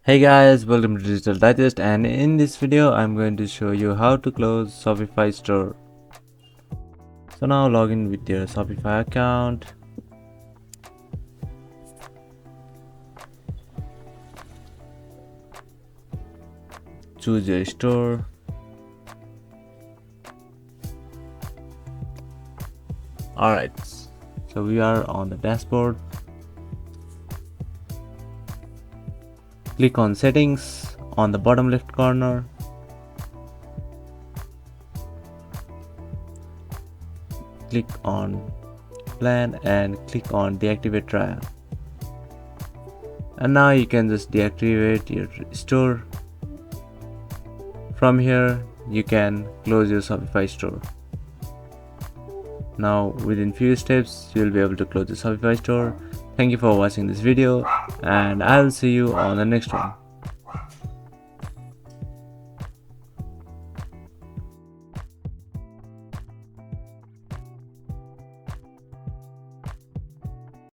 Hey guys, welcome to Digital Digest, and in this video I'm going to show you how to close Shopify store. So now log in with your Shopify account. Choose your store. Alright, so we are on the dashboard. Click on settings on the bottom left corner. Click on plan and click on deactivate trial. And now you can just deactivate your store. From here you can close your Shopify store. Now within few steps you will be able to close the Shopify store. Thank you for watching this video, and I will see you on the next one.